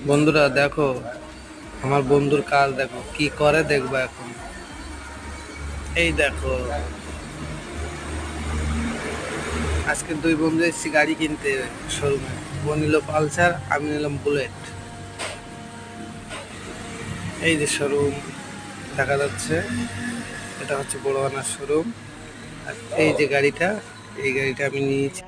বন্ধুরা দেখো, আমার বন্ধুর কাজ দেখো কি করে, দেখবা এখন। এই দেখো, আজকে দুই বন্ধু এসেছি গাড়ি কিনতে শোরুমে। ও নিল পালসার, আমি নিলাম বুলেট। এই যে শোরুম দেখা যাচ্ছে, এটা হচ্ছে বড় আনার শোরুম। আর এই যে গাড়িটা, এই গাড়িটা আমি নিয়েছি।